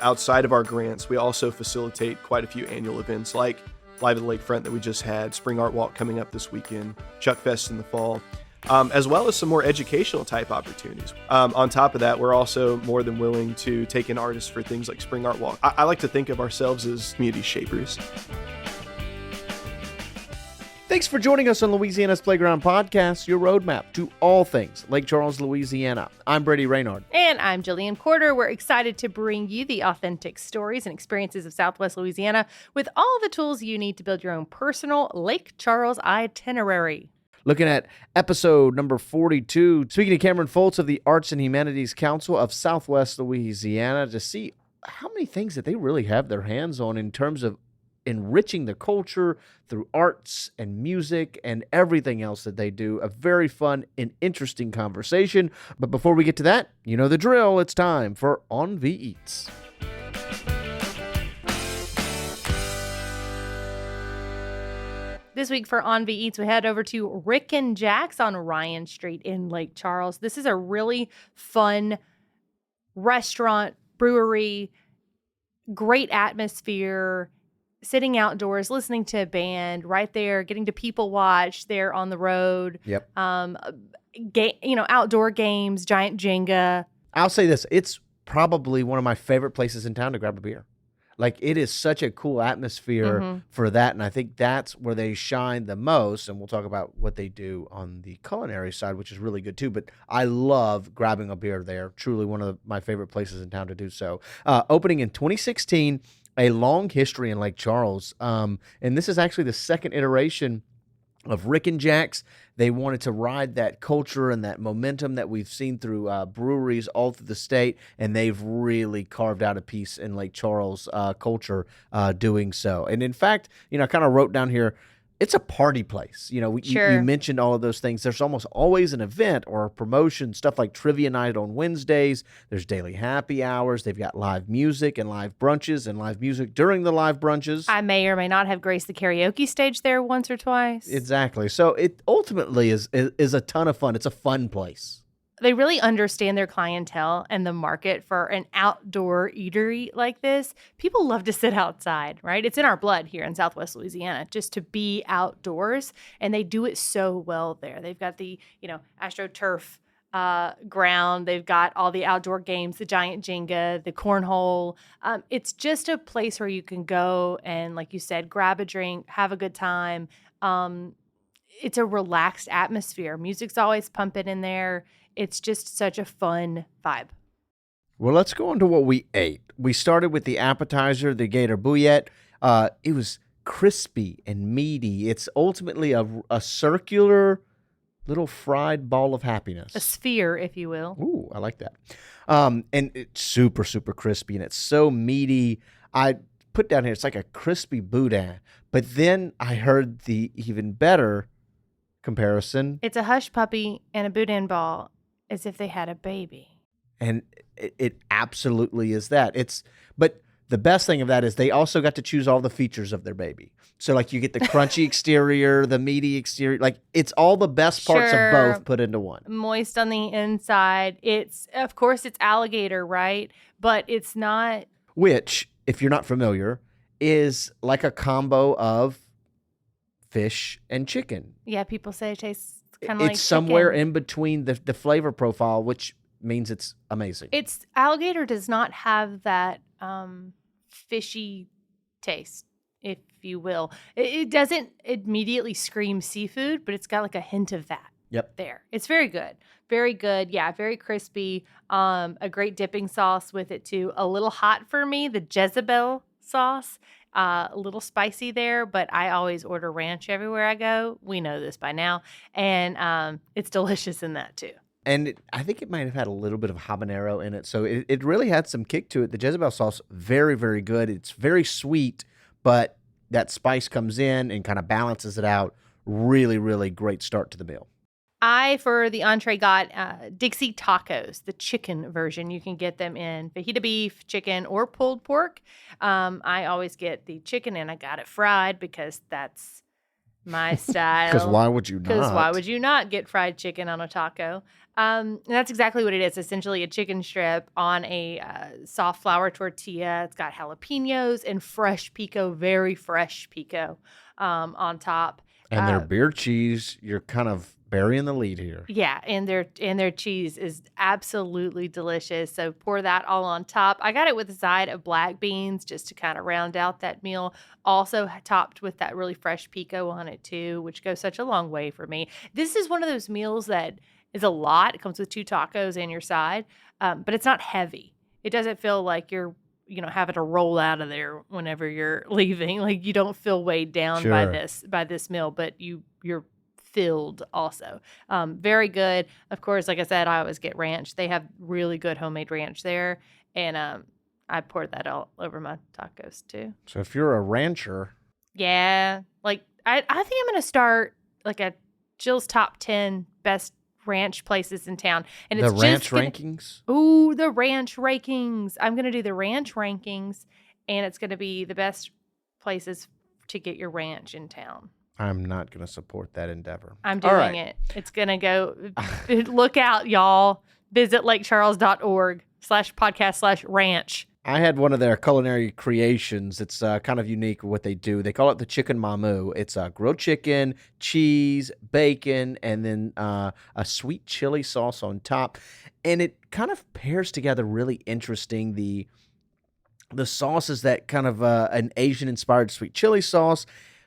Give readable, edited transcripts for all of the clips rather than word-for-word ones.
outside of our grants, we also facilitate quite a few annual events like Live at the Lakefront that we just had, Spring Art Walk coming up this weekend, Chuck Fest in the fall, as well as some more educational type opportunities. On top of that, we're also more than willing to take in artists for things like Spring Art Walk. I like to think of ourselves as community shapers. Thanks for joining us on Louisiana's Playground Podcast, your roadmap to all things Lake Charles, Louisiana. I'm Brady Raynard. And I'm Jillian Porter. We're excited to bring you the authentic stories and experiences of Southwest Louisiana with all the tools you need to build your own personal Lake Charles itinerary. Looking at episode number 42, speaking to Cameron Fultz of the Arts and Humanities Council of Southwest Louisiana to see how many things that they really have their hands on in terms of enriching the culture through arts and music and everything else that they do. A very fun and interesting conversation. But before we get to that, you know the drill. It's time for On V Eats. This week for On V Eats, we head over to Rikenjaks on Ryan Street in Lake Charles. This is a really fun restaurant, brewery, great atmosphere, sitting outdoors, listening to a band right there, getting to people watch there on the road. Yep. Outdoor games, giant Jenga. I'll say this. It's probably one of my favorite places in town to grab a beer. Like, it is such a cool atmosphere for that, and I think that's where they shine the most, and we'll talk about what they do on the culinary side, which is really good too, but I love grabbing a beer there. Truly one of my favorite places in town to do so. Opening in 2016, a long history in Lake Charles, and this is actually the second iteration of Rikenjaks. They wanted to ride that culture and that momentum that we've seen through breweries all through the state, and they've really carved out a piece in Lake Charles culture doing so. And in fact, I kind of wrote down here, it's a party place. You mentioned all of those things. There's almost always an event or a promotion, stuff like trivia night on Wednesdays. There's daily happy hours. They've got live music and live brunches and live music during the live brunches. I may or may not have graced the karaoke stage there once or twice. Exactly. So it ultimately is a ton of fun. It's a fun place. They really understand their clientele and the market for an outdoor eatery like this. People love to sit outside, right? It's in our blood here in Southwest Louisiana just to be outdoors, and they do it so well there. They've got the, AstroTurf ground. They've got all the outdoor games, the giant Jenga, the cornhole. It's just a place where you can go and, like you said, grab a drink, have a good time. It's a relaxed atmosphere. Music's always pumping in there. It's just such a fun vibe. Well, let's go on to what we ate. We started with the appetizer, the gator bouillette. It was crispy and meaty. It's ultimately a circular little fried ball of happiness. A sphere, if you will. Ooh, I like that. And it's super, super crispy, and it's so meaty. I put down here, it's like a crispy boudin. But then I heard the even better comparison. It's a hush puppy and a boudin ball as if they had a baby. And it absolutely is that. But the best thing of that is they also got to choose all the features of their baby. So like you get the crunchy exterior, the meaty exterior, like it's all the best parts of both put into one. Moist on the inside. Of course it's alligator, right? But it's not. Which, if you're not familiar, is like a combo of fish and chicken. Yeah, people say it tastes kind of like it's somewhere chicken. in between the flavor profile, which means it's amazing. Alligator does not have that fishy taste, if you will. It doesn't immediately scream seafood, but it's got like a hint of that. Yep. There. It's very good. Very good. Yeah, very crispy. A great dipping sauce with it too. A little hot for me, the Jezebel sauce. A little spicy there, but I always order ranch everywhere I go. We know this by now. And it's delicious in that too. And I think it might have had a little bit of habanero in it. So it really had some kick to it. The Jezebel sauce, very, very good. It's very sweet, but that spice comes in and kind of balances it out. Really, really great start to the meal. For the entree, got Dixie tacos, the chicken version. You can get them in fajita beef, chicken, or pulled pork. I always get the chicken, and I got it fried because that's my style. Because why would you not? Because why would you not get fried chicken on a taco? And that's exactly what it is. Essentially a chicken strip on a soft flour tortilla. It's got jalapenos and fresh pico, very fresh pico on top. And their beer cheese, you're kind of burying the lead here. Yeah, and their cheese is absolutely delicious. So pour that all on top. I got it with a side of black beans just to kind of round out that meal. Also topped with that really fresh pico on it too, which goes such a long way for me. This is one of those meals that is a lot. It comes with 2 tacos and your side, but it's not heavy. It doesn't feel like you're having to roll out of there whenever you're leaving. Like you don't feel weighed down by this meal, but you're filled also. Very good. Of course, like I said, I always get ranch. They have really good homemade ranch there, and I poured that all over my tacos too. So if you're a rancher, yeah, like I think I'm gonna start like a Jill's top 10 best ranch places in town, and the it's ranch just rankings. Ooh, the ranch rankings. I'm gonna do the ranch rankings, and it's gonna be the best places to get your ranch in town. I'm not going to support that endeavor. I'm doing it. It's going to go. Look out, y'all. Visit lakecharles.org/podcast/ranch. I had one of their culinary creations. It's kind of unique what they do. They call it the chicken mamu. It's grilled chicken, cheese, bacon, and then a sweet chili sauce on top. And it kind of pairs together really interesting. The sauce is that kind of an Asian-inspired sweet chili sauce,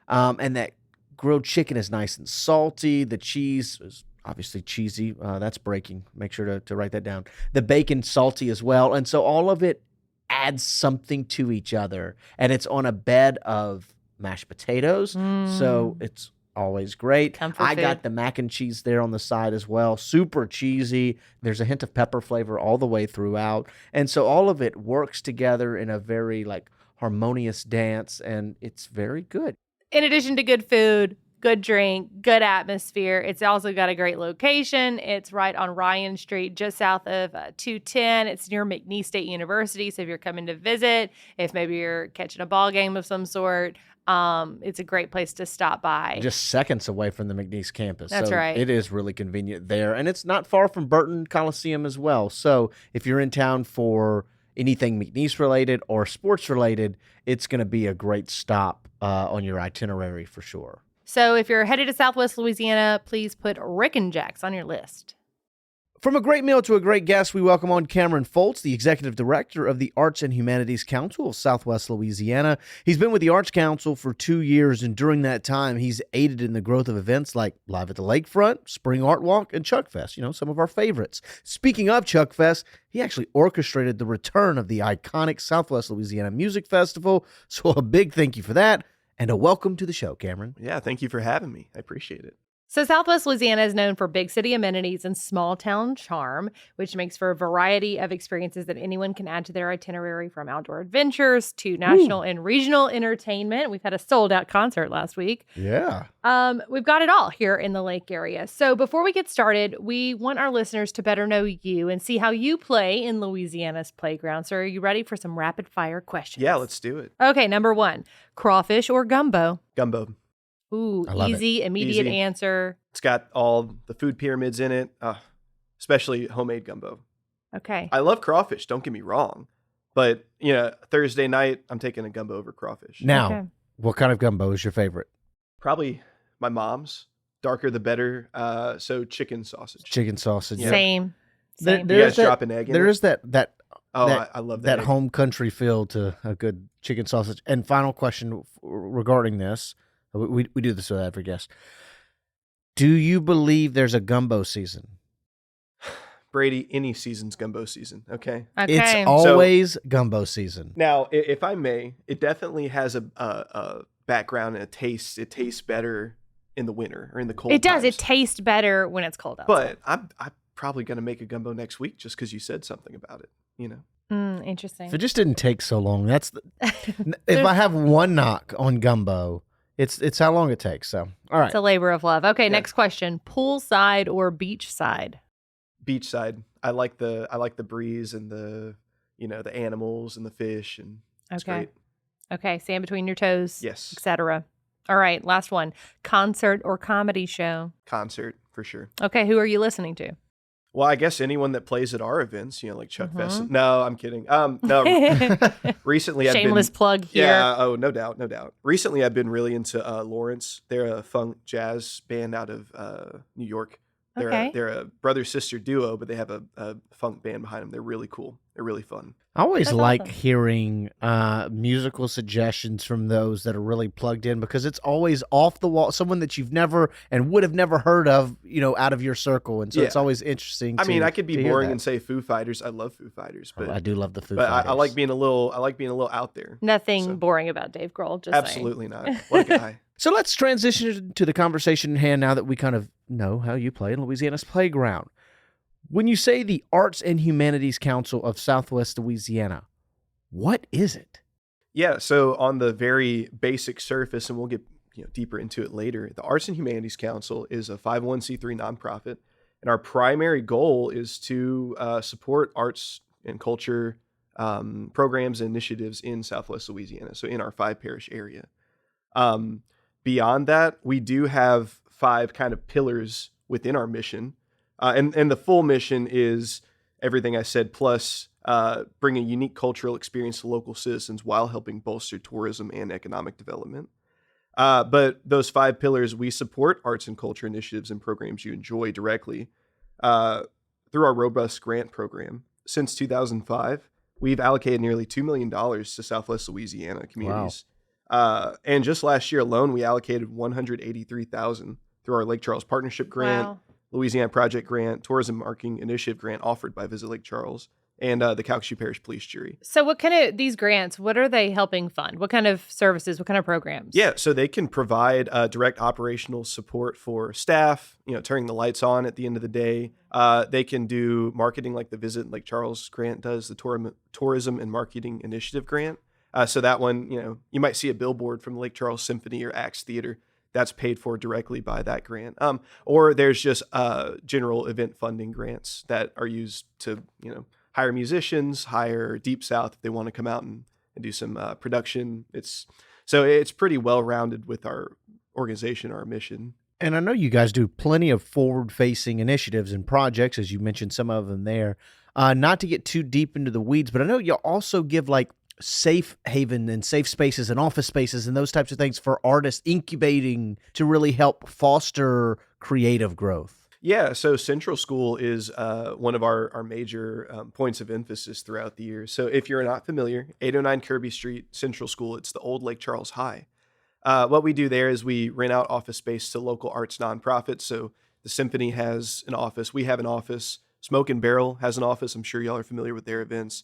and that grilled chicken is nice and salty. The cheese is obviously cheesy. That's breaking. Make sure to write that down. The bacon salty as well. And so all of it adds something to each other. And it's on a bed of mashed potatoes. So it's always great. I got the mac and cheese there on the side as well. Super cheesy. There's a hint of pepper flavor all the way throughout. And so all of it works together in a very harmonious dance. And it's very good. In addition to good food, good drink, good atmosphere, it's also got a great location. It's right on Ryan Street, just south of 210. It's near McNeese State University. So if you're coming to visit, if maybe you're catching a ball game of some sort, it's a great place to stop by. Just seconds away from the McNeese campus. That's right. It is really convenient there. And it's not far from Burton Coliseum as well. So if you're in town for anything McNeese related or sports related, it's going to be a great stop on your itinerary for sure. So if you're headed to Southwest Louisiana, please put Rikenjaks on your list. From a great meal to a great guest, we welcome on Cameron Fultz, the Executive Director of the Arts and Humanities Council of Southwest Louisiana. He's been with the Arts Council for 2 years, and during that time, he's aided in the growth of events like Live at the Lakefront, Spring Art Walk, and Chuck Fest, some of our favorites. Speaking of Chuck Fest, he actually orchestrated the return of the iconic Southwest Louisiana Music Festival, so a big thank you for that, and a welcome to the show, Cameron. Yeah, thank you for having me. I appreciate it. So Southwest Louisiana is known for big city amenities and small town charm, which makes for a variety of experiences that anyone can add to their itinerary, from outdoor adventures to national and regional entertainment. We've had a sold-out concert last week. Yeah. We've got it all here in the lake area. So before we get started, we want our listeners to better know you and see how you play in Louisiana's playground. So are you ready for some rapid-fire questions? Yeah, let's do it. Okay, number 1, crawfish or gumbo? Gumbo. Ooh, easy, immediate answer. It's got all the food pyramids in it, especially homemade gumbo. Okay. I love crawfish, don't get me wrong. But, Thursday night, I'm taking a gumbo over crawfish. Now, What kind of gumbo is your favorite? Probably my mom's. Darker the better. So chicken sausage. Chicken sausage. Yeah. Same. You guys drop an egg in There it? is that I love that egg. home country feel to a good chicken sausage. And final question regarding this. We do this with every guest. Do you believe there's a gumbo season? Brady, any season's gumbo season, okay? It's always gumbo season. Now, if I may, it definitely has a background and a taste. It tastes better in the winter or in the cold It does. times. It tastes better when it's cold outside. But I'm probably going to make a gumbo next week just because you said something about it, Interesting. If it just didn't take so long, if I have one knock on gumbo, it's how long it takes. So, all right. It's a labor of love. Okay, next question. Poolside or beachside? Beachside. I like the breeze and the animals and the fish, and it's great. Okay, sand between your toes. Yes. Etc. All right, last one. Concert or comedy show? Concert, for sure. Okay, who are you listening to? Well, I guess anyone that plays at our events, like Chuck Fest. Mm-hmm. No, I'm kidding. No, recently I've been... Shameless plug here. Yeah, oh, no doubt, no doubt. Recently I've been really into Lawrence. They're a funk jazz band out of New York. They're a brother-sister duo, but they have a funk band behind them. They're really cool. They're really fun. I always That's like awesome. hearing musical suggestions from those that are really plugged in, because it's always off the wall, someone that you've never and would have never heard of, out of your circle. And so it's always interesting. I mean, I could be to hear boring that. and say Foo Fighters. I love Foo Fighters, but I do love the Foo but Fighters. I like being a little out there. Nothing So- boring about Dave Grohl. Just Absolutely not. What a guy. So let's transition to the conversation in hand now that we kind of know how you play in Louisiana's playground. When you say the Arts and Humanities Council of Southwest Louisiana, what is it? Yeah, so on the very basic surface, and we'll get deeper into it later, the Arts and Humanities Council is a 501c3 nonprofit, and our primary goal is to support arts and culture programs and initiatives in Southwest Louisiana, so in our 5-parish area. Beyond that, we do have 5 kind of pillars within our mission, and the full mission is everything I said, plus bring a unique cultural experience to local citizens while helping bolster tourism and economic development. But those 5 pillars, we support arts and culture initiatives and programs you enjoy directly through our robust grant program. Since 2005, we've allocated nearly $2 million to Southwest Louisiana communities. And just last year alone, we allocated $183,000 through our Lake Charles Partnership Grant, Wow. Louisiana Project Grant, Tourism Marketing Initiative Grant offered by Visit Lake Charles, and the Calcasieu Parish Police Jury. So what kind of, these grants, what are they helping fund? What kind of services, what kind of programs? Yeah, so they can provide direct operational support for staff, turning the lights on at the end of the day. They can do marketing like the Visit Lake Charles grant does, the Tourism and Marketing Initiative Grant. So that one, you might see a billboard from the Lake Charles Symphony or Axe Theater. That's paid for directly by that grant. Or there's just general event funding grants that are used to, hire musicians, hire Deep South if they want to come out and do some production. It's pretty well-rounded with our organization, our mission. And I know you guys do plenty of forward-facing initiatives and projects, as you mentioned some of them there. Not to get too deep into the weeds, but I know you also give safe haven and safe spaces and office spaces and those types of things for artists, incubating to really help foster creative growth. Yeah, so Central School is one of our major points of emphasis throughout the year. So if you're not familiar, 809 Kirby Street, Central School, it's the old Lake Charles High. What we do there is we rent out office space to local arts nonprofits. So the Symphony has an office. We have an office. Smoke and Barrel has an office. I'm sure y'all are familiar with their events.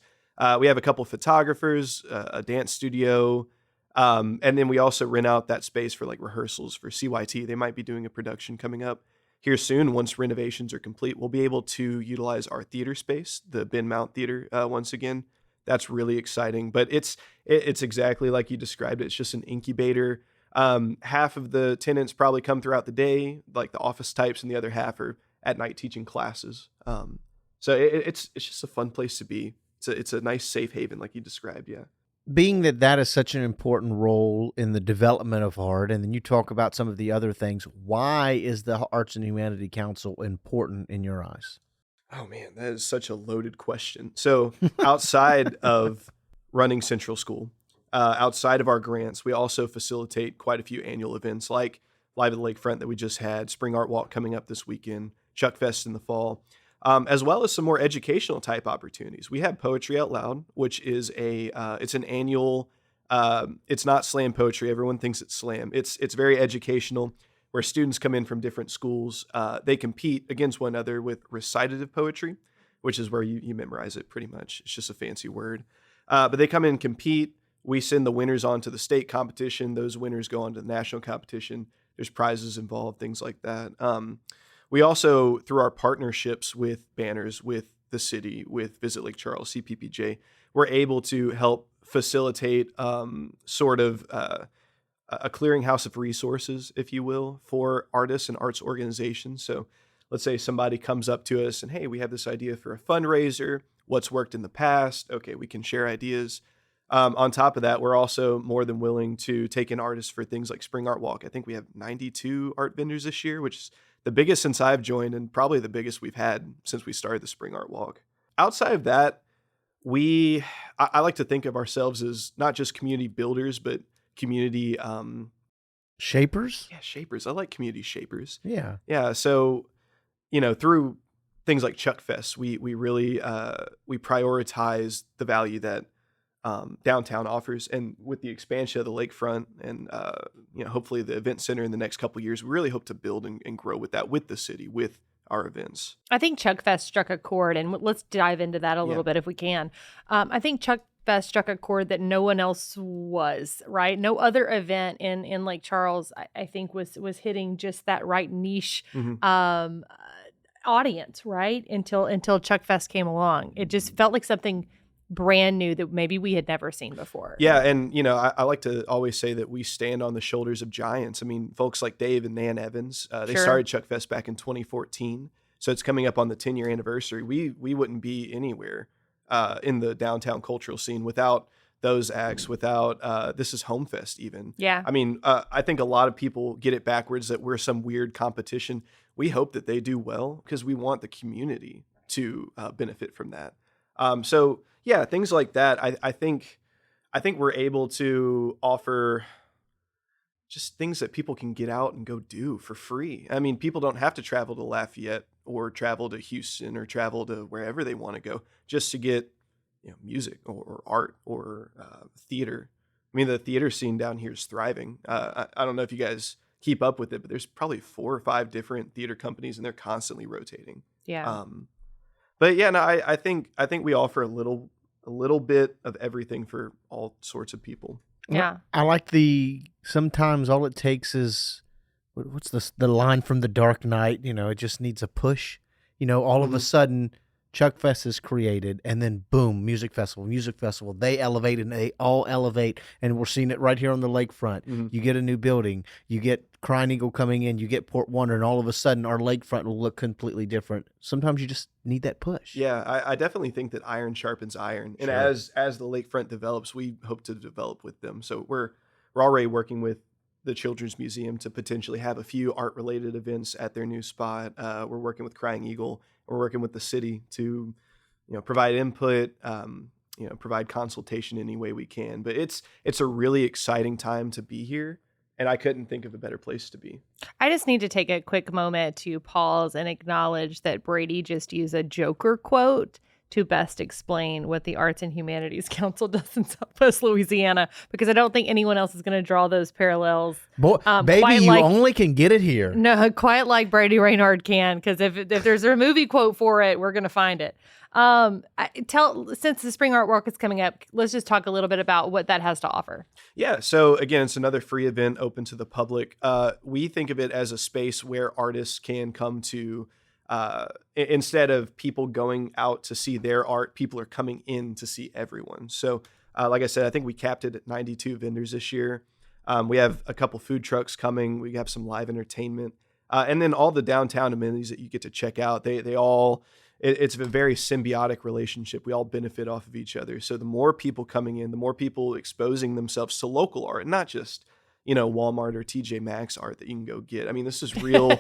We have a couple photographers, a dance studio, and then we also rent out that space for rehearsals for CYT. They might be doing a production coming up here soon. Once renovations are complete, we'll be able to utilize our theater space, the Ben Mount Theater, once again. That's really exciting, but it's exactly like you described it. It's just an incubator. Half of the tenants probably come throughout the day, like the office types, and the other half are at night teaching classes. So it's just a fun place to be. It's a nice safe haven, like you described, yeah. Being that is such an important role in the development of art, and then you talk about some of the other things, why is the Arts and Humanity Council important in your eyes? Oh man, that is such a loaded question. So outside of running Central School, outside of our grants, we also facilitate quite a few annual events like Live at the Lakefront that we just had, Spring Art Walk coming up this weekend, Chuck Fest in the fall. As well as some more educational type opportunities. We have Poetry Out Loud, which is it's an annual, it's not slam poetry. Everyone thinks it's slam. It's very educational, where students come in from different schools. They compete against one another with recitative poetry, which is where you memorize it pretty much. It's just a fancy word. But they come in and compete. We send the winners on to the state competition. Those winners go on to the national competition. There's prizes involved, things like that. We also, through our partnerships with banners, with the city, with Visit Lake Charles, CPPJ, we're able to help facilitate sort of a clearinghouse of resources, if you will, for artists and arts organizations. So let's say somebody comes up to us and, hey, we have this idea for a fundraiser. What's worked in the past? Okay, we can share ideas. On top of that, we're also more than willing to take in artists for things like Spring Art Walk. I think we have 92 art vendors this year, which is the biggest since I've joined and probably the biggest we've had since we started the Spring Art Walk. Outside of that, I like to think of ourselves as not just community builders, but community Shapers? yeah, shapers. I like community shapers. Yeah. Yeah. So, through things like Chuck Fest, we really we prioritize the value that downtown offers, and with the expansion of the lakefront and hopefully the event center in the next couple of years, we really hope to build and grow with that, with the city, with our events. I think Chuck Fest struck a chord, and let's dive into that a little bit if we can. I think Chuck Fest struck a chord that no one else was, right? No other event in Lake Charles, I think, was hitting just that right niche audience, right? Until Chuck Fest came along. It just felt like something brand new that maybe we had never seen before. Yeah, and I like to always say that we stand on the shoulders of giants. I mean, folks like Dave and Nan Evans, they started Chuck Fest back in 2014, so it's coming up on the 10-year anniversary. We wouldn't be anywhere in the downtown cultural scene without those acts, without This Is Home Fest even. Yeah. I mean, I think a lot of people get it backwards that we're some weird competition. We hope that they do well because we want the community to benefit from that. So yeah, things like that. I think we're able to offer just things that people can get out and go do for free. I mean, people don't have to travel to Lafayette or travel to Houston or travel to wherever they want to go just to get music or art or theater. I mean, the theater scene down here is thriving. I don't know if you guys keep up with it, but there's probably 4 or 5 different theater companies, and they're constantly rotating. Yeah. But yeah, no, I think we offer a little bit of everything for all sorts of people. Yeah. I like sometimes all it takes what's the line from The Dark Knight, it just needs a push. All of a sudden Chuck Fest is created, and then boom, music festival. They elevate, and they all elevate, and we're seeing it right here on the lakefront. Mm-hmm. You get a new building, you get Crying Eagle coming in, you get Port Wonder, and all of a sudden our lakefront will look completely different. Sometimes you just need that push. Yeah, I definitely think that iron sharpens iron, and as the lakefront develops, we hope to develop with them. So we're already working with the Children's Museum to potentially have a few art-related events at their new spot. We're working with Crying Eagle. We're working with the city to, provide input, provide consultation any way we can. But it's a really exciting time to be here, and I couldn't think of a better place to be. I just need to take a quick moment to pause and acknowledge that Brady just used a Joker quote to best explain what the Arts and Humanities Council does in Southwest Louisiana, because I don't think anyone else is going to draw those parallels. Boy, baby, you only can get it here. No, quite like Brady Raynard can, because if there's a movie quote for it, we're going to find it. Since the Spring Art Walk is coming up, let's just talk a little bit about what that has to offer. Yeah, so again, it's another free event open to the public. We think of it as a space where artists can come to. Instead of people going out to see their art, people are coming in to see everyone. So, like I said, I think we capped it at 92 vendors this year. We have a couple food trucks coming. We have some live entertainment, and then all the downtown amenities that you get to check out. It's a very symbiotic relationship. We all benefit off of each other. So the more people coming in, the more people exposing themselves to local art, and not just Walmart or TJ Maxx art that you can go get. I mean, this is real.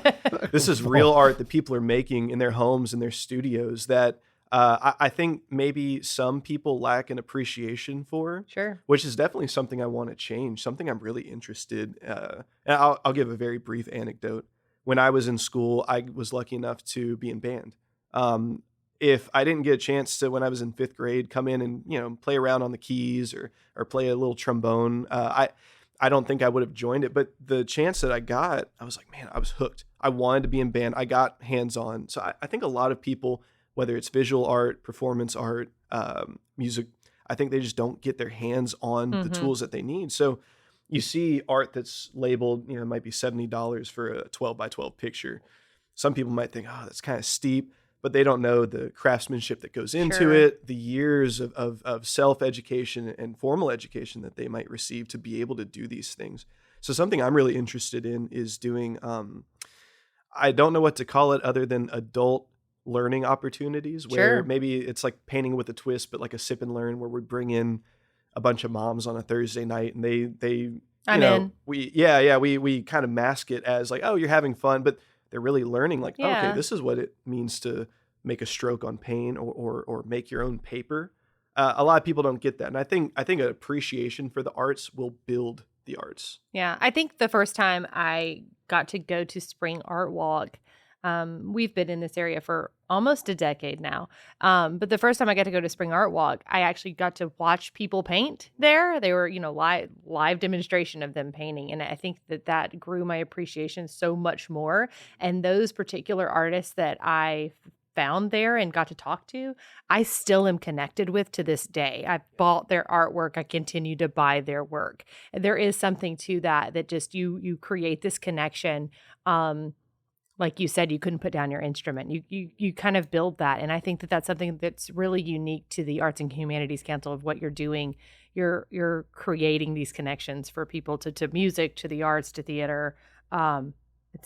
This is real art that people are making in their homes and their studios that I think maybe some people lack an appreciation for. Sure. Which is definitely something I want to change. Something I'm really interested. And I'll give a very brief anecdote. When I was in school, I was lucky enough to be in band. If I didn't get a chance to, when I was in 5th grade, come in and play around on the keys or play a little trombone, I don't think I would have joined it, but the chance that I got, I was like, man, I was hooked. I wanted to be in band. I got hands-on. So I think a lot of people, whether it's visual art, performance art, music, I think they just don't get their hands on the tools that they need. So you see art that's labeled, it might be $70 for a 12 by 12 picture. Some people might think, oh, that's kind of steep, but they don't know the craftsmanship that goes into it, the years of self-education and formal education that they might receive to be able to do these things. So something I'm really interested in is doing, I don't know what to call it other than adult learning opportunities, where maybe it's like painting with a twist, but like a sip and learn, where we bring in a bunch of moms on a Thursday night, and they I'm in. we kind of mask it as like, oh, you're having fun, but they're really learning like, Yeah. okay, this is what it means to make a stroke on paint or make your own paper. A lot of people don't get that, and I think an appreciation for the arts will build the arts. Yeah, I think the first time I got to go to Spring Art Walk, we've been in this area for almost a decade now. But the first time I got to go to Spring Art Walk, I actually got to watch people paint there. They were, live demonstration of them painting. And I think that grew my appreciation so much more. And those particular artists that I found there and got to talk to, I still am connected with to this day. I bought their artwork. I continue to buy their work. And there is something to that just you create this connection. Like you said, you couldn't put down your instrument. You kind of build that. And I think that's something that's really unique to the Arts and Humanities Council of what you're doing. You're creating these connections for people to music, to the arts, to theater.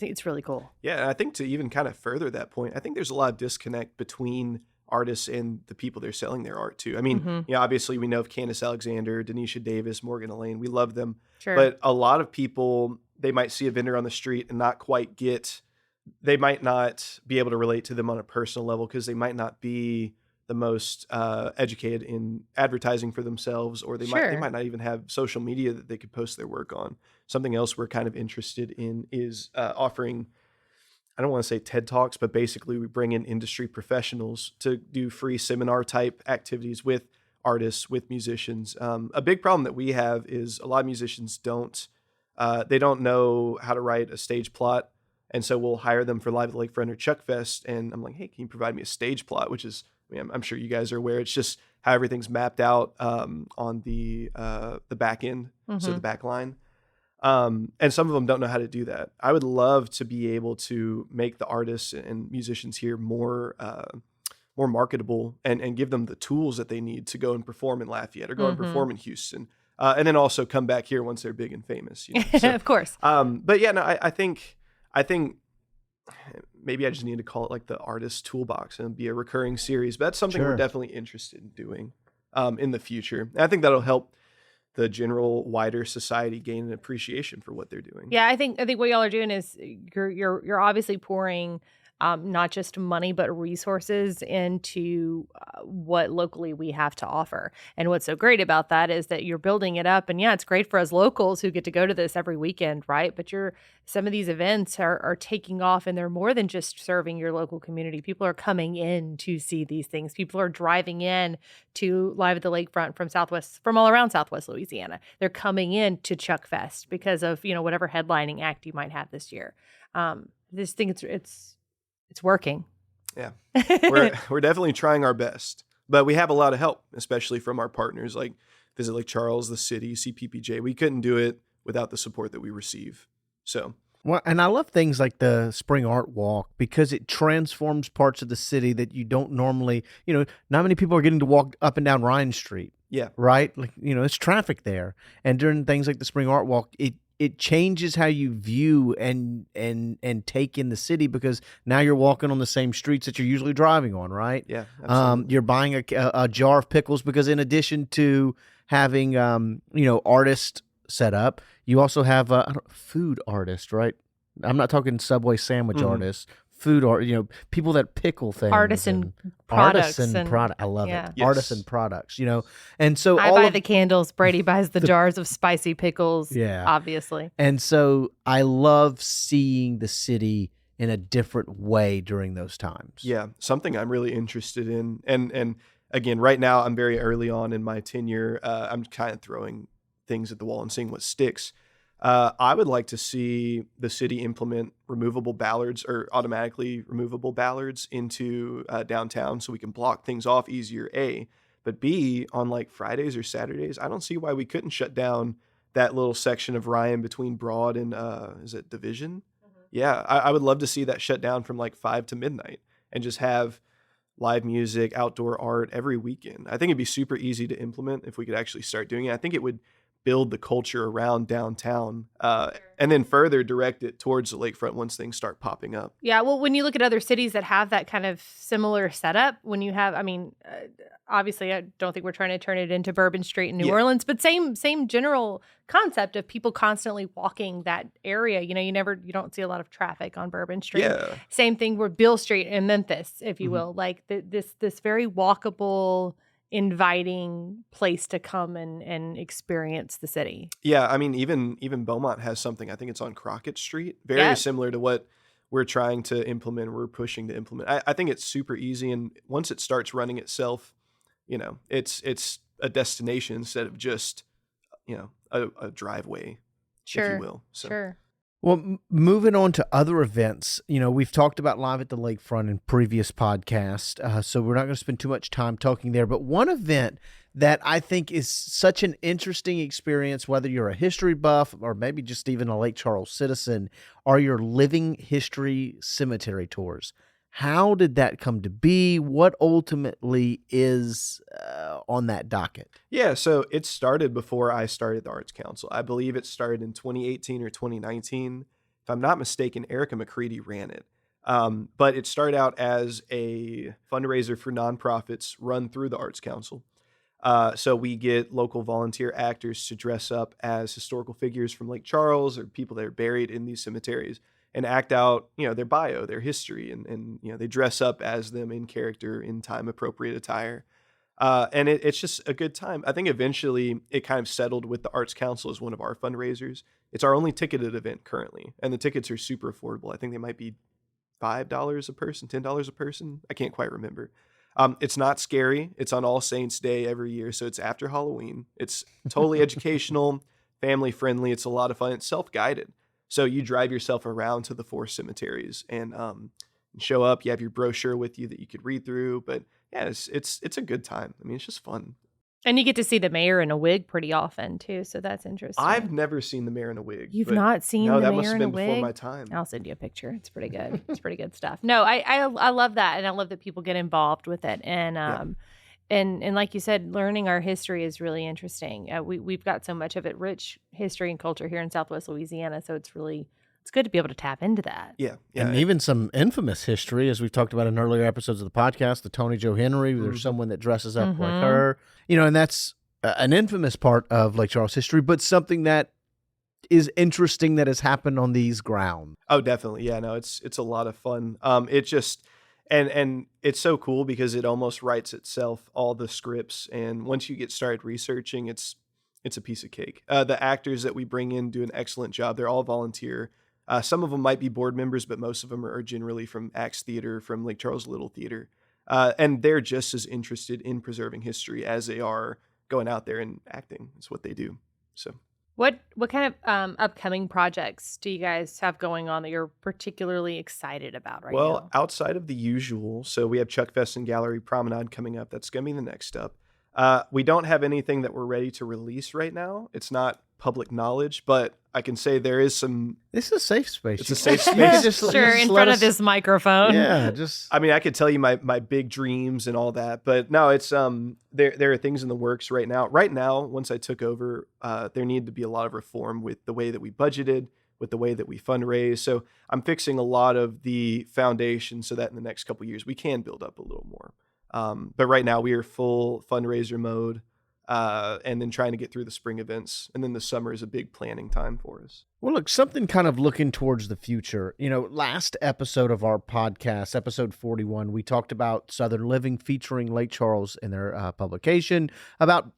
It's really cool. Yeah, and I think to even kind of further that point, I think there's a lot of disconnect between artists and the people they're selling their art to. I mean, obviously we know of Candace Alexander, Denisha Davis, Morgan Elaine. We love them. Sure. But a lot of people, they might see a vendor on the street and not quite they might not be able to relate to them on a personal level because they might not be the most educated in advertising for themselves, or they might not even have social media that they could post their work on. Something else we're kind of interested in is offering, I don't want to say TED Talks, but basically we bring in industry professionals to do free seminar type activities with artists, with musicians. A big problem that we have is a lot of musicians don't know how to write a stage plot. And so we'll hire them for Live at the Lakefront or Chuck Fest. And I'm like, hey, can you provide me a stage plot? Which is, I'm sure you guys are aware. It's just how everything's mapped out on the back end, so the back line. And some of them don't know how to do that. I would love to be able to make the artists and musicians here more marketable and give them the tools that they need to go and perform in Lafayette or go and perform in Houston. And then also come back here once they're big and famous. So, of course. But yeah, no, I think maybe I just need to call it like the artist toolbox and be a recurring series. But that's something we're definitely interested in doing in the future. And I think that'll help the general wider society gain an appreciation for what they're doing. Yeah, I think what y'all are doing is you're obviously pouring not just money but resources into what locally we have to offer. And what's so great about that is that you're building it up. And yeah, it's great for us locals who get to go to this every weekend, right? But some of these events are taking off, and they're more than just serving your local community. People are coming in to see these things. People are driving in to Live at the Lakefront from all around Southwest Louisiana. They're coming in to Chuck Fest because of whatever headlining act you might have this year. This thing it's working. Yeah, we're definitely trying our best, but we have a lot of help, especially from our partners like Visit Lake Charles, the city, CPPJ. We couldn't do it without the support that we receive. So, well, and I love things like the Spring Art Walk because it transforms parts of the city that you don't normally, not many people are getting to walk up and down Ryan Street. Yeah. Right? Like, it's traffic there. And during things like the Spring Art Walk, it changes how you view and take in the city because now you're walking on the same streets that you're usually driving on, right? Yeah, absolutely. You're buying a jar of pickles because in addition to having artists set up, you also have food artists, right? I'm not talking Subway sandwich artists. Food art, people that pickle things. Artisan products. I love it. Yes. Artisan products, And so I buy the candles. Brady buys the jars of spicy pickles. Yeah. Obviously. And so I love seeing the city in a different way during those times. Yeah. Something I'm really interested in. And again, right now I'm very early on in my tenure. I'm kind of throwing things at the wall and seeing what sticks. I would like to see the city implement removable ballards or automatically removable ballards into downtown so we can block things off easier, A. But B, on like Fridays or Saturdays, I don't see why we couldn't shut down that little section of Ryan between Broad and, is it Division? Mm-hmm. Yeah, I would love to see that shut down from like 5 to midnight and just have live music, outdoor art every weekend. I think it'd be super easy to implement if we could actually start doing it. I think it would build the culture around downtown, and then further direct it towards the lakefront once things start popping up. Yeah, well, when you look at other cities that have that kind of similar setup, when you have, obviously, I don't think we're trying to turn it into Bourbon Street in New Orleans, but same general concept of people constantly walking that area. You don't see a lot of traffic on Bourbon Street. Yeah. Same thing with Beale Street in Memphis, if you will, like this very walkable, inviting place to come and experience the city. Yeah, I mean, even Beaumont has something. I think it's on Crockett Street, very similar to what we're trying to implement. We're pushing to implement. I think it's super easy, and once it starts running itself, it's a destination instead of just a driveway, if you will. So. Sure. Well, moving on to other events, we've talked about Live at the Lakefront in previous podcasts, so we're not going to spend too much time talking there. But one event that I think is such an interesting experience, whether you're a history buff or maybe just even a Lake Charles citizen, are your living history cemetery tours. How did that come to be? What ultimately is on that docket? Yeah, so it started before I started the Arts Council. I believe it started in 2018 or 2019. If I'm not mistaken, Erica McCready ran it. But it started out as a fundraiser for nonprofits run through the Arts Council. So we get local volunteer actors to dress up as historical figures from Lake Charles or people that are buried in these cemeteries and act out, their bio, their history, and they dress up as them in character in time appropriate attire. And it's just a good time. I think eventually it kind of settled with the Arts Council as one of our fundraisers. It's our only ticketed event currently, and the tickets are super affordable. I think they might be $5 a person, $10 a person. I can't quite remember. It's not scary. It's on All Saints Day every year, so it's after Halloween. It's totally educational, family friendly. It's a lot of fun. It's self-guided. So you drive yourself around to the 4 cemeteries and show up. You have your brochure with you that you could read through. But yeah, it's a good time. I mean, it's just fun. And you get to see the mayor in a wig pretty often too, so that's interesting. I've never seen the mayor in a wig. You've not seen the mayor in a wig? No, that must have been before my time. I'll send you a picture. It's pretty good. It's pretty good stuff. No, I love that, and I love that people get involved with it. And and like you said, learning our history is really interesting. We've got so much of it, rich history and culture here in Southwest Louisiana, so it's good to be able to tap into that. Yeah. And even some infamous history, as we've talked about in earlier episodes of the podcast, the Tony Jo Henry, there's someone that dresses up like her, and that's an infamous part of Lake Charles history, but something that is interesting that has happened on these grounds. Oh, definitely. Yeah, no, it's a lot of fun. It just, and it's so cool because it almost writes itself, all the scripts. And once you get started researching, it's a piece of cake. The actors that we bring in do an excellent job. They're all volunteer. Some of them might be board members, but most of them are generally from Axe Theater, from Lake Charles Little Theater. And they're just as interested in preserving history as they are going out there and acting. It's what they do. So, what kind of upcoming projects do you guys have going on that you're particularly excited about right now? Well, outside of the usual, so we have Chuck Fest and Gallery Promenade coming up. That's going to be the next up. We don't have anything that we're ready to release right now. It's not public knowledge, but I can say there is some. This is a safe space. It's a safe space. In front of this microphone. Yeah, I mean, I could tell you my big dreams and all that, but no, it's there are things in the works right now. Right now, once I took over, there needed to be a lot of reform with the way that we budgeted, with the way that we fundraise. So I'm fixing a lot of the foundation so that in the next couple of years we can build up a little more. But right now we are full fundraiser mode, and then trying to get through the spring events. And then the summer is a big planning time for us. Well, look, something kind of looking towards the future. Last episode of our podcast, episode 41, we talked about Southern Living featuring Lake Charles in their publication, about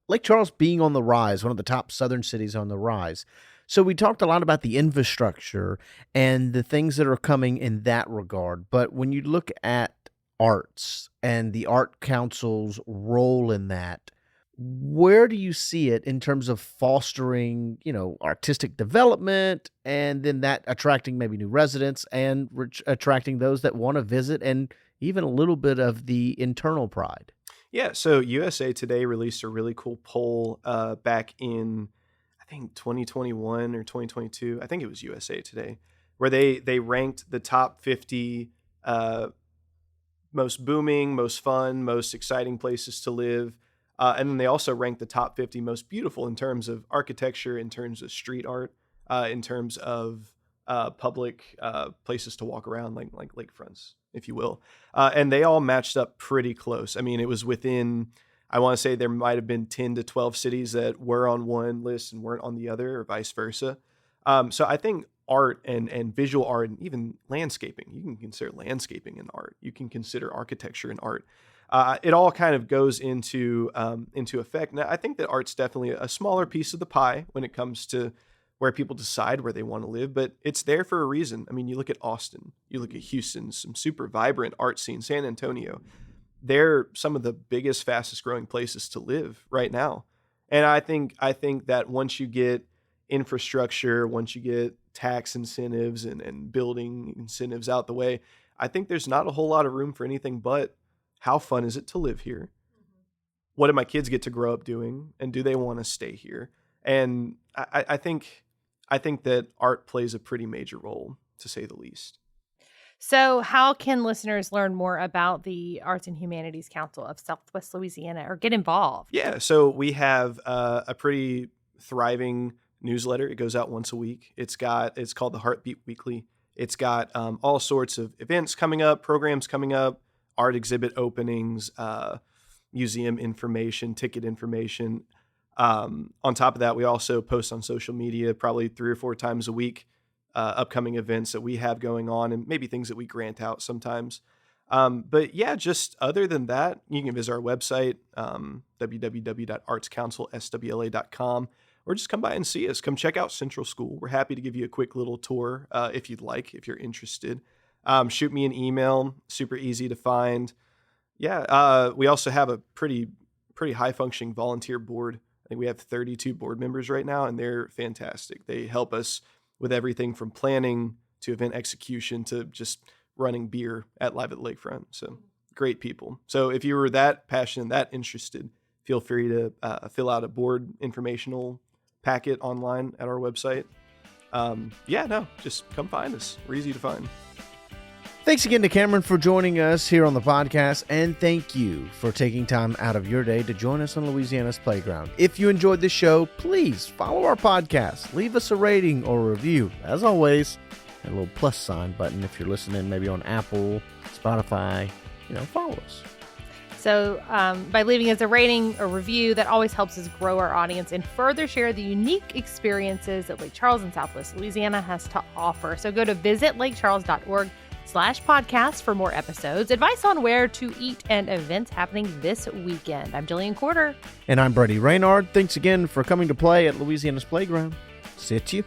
Lake Charles being on the rise, one of the top Southern cities on the rise. So we talked a lot about the infrastructure and the things that are coming in that regard. But when you look at arts and the Art Council's role in that, where do you see it in terms of fostering, artistic development, and then that attracting maybe new residents and attracting those that want to visit, and even a little bit of the internal pride? Yeah, so USA Today released a really cool poll back in, I think, 2021 or 2022. I think it was USA Today, where they ranked the top 50 most booming, most fun, most exciting places to live And then they also rank the top 50 most beautiful in terms of architecture, in terms of street art, in terms of public places to walk around, like lakefronts, if you will. And they all matched up pretty close. I mean, it was within, I want to say there might have been 10 to 12 cities that were on one list and weren't on the other, or vice versa. So I think art and visual art, and even landscaping, you can consider landscaping an art. You can consider architecture an art. It all kind of goes into effect. Now, I think that art's definitely a smaller piece of the pie when it comes to where people decide where they want to live, but it's there for a reason. I mean, you look at Austin, you look at Houston, some super vibrant art scene, San Antonio. They're some of the biggest, fastest growing places to live right now. And I think that once you get infrastructure, once you get tax incentives and building incentives out the way, I think there's not a whole lot of room for anything but how fun is it to live here? What do my kids get to grow up doing? And do they want to stay here? And I think that art plays a pretty major role, to say the least. So how can listeners learn more about the Arts and Humanities Council of Southwest Louisiana or get involved? Yeah, so we have a pretty thriving newsletter. It goes out once a week. It's called the Heartbeat Weekly. It's got all sorts of events coming up, programs coming up, art exhibit openings, museum information, ticket information. On top of that, we also post on social media probably 3 or 4 times a week, upcoming events that we have going on and maybe things that we grant out sometimes. But yeah, just other than that, you can visit our website, www.artscouncilswla.com, or just come by and see us. Come check out Central School. We're happy to give you a quick little tour if you'd like, if you're interested. Shoot me an email, super easy to find. Yeah, we also have a pretty high-functioning volunteer board. I think we have 32 board members right now, and they're fantastic. They help us with everything from planning to event execution to just running beer at Live at the Lakefront. So great people. So if you were that passionate, that interested, feel free to fill out a board informational packet online at our website. Just come find us. We're easy to find. Thanks again to Cameron for joining us here on the podcast, and thank you for taking time out of your day to join us on Louisiana's Playground. If you enjoyed this show, please follow our podcast, leave us a rating or a review. As always, a little plus sign button if you're listening maybe on Apple, Spotify, follow us. So by leaving us a rating or review, that always helps us grow our audience and further share the unique experiences that Lake Charles and Southwest Louisiana has to offer. So go to visitlakecharles.org/podcast for more episodes, advice on where to eat, and events happening this weekend. I'm Jillian Corder. And I'm Brady Raynard. Thanks again for coming to play at Louisiana's Playground. See you.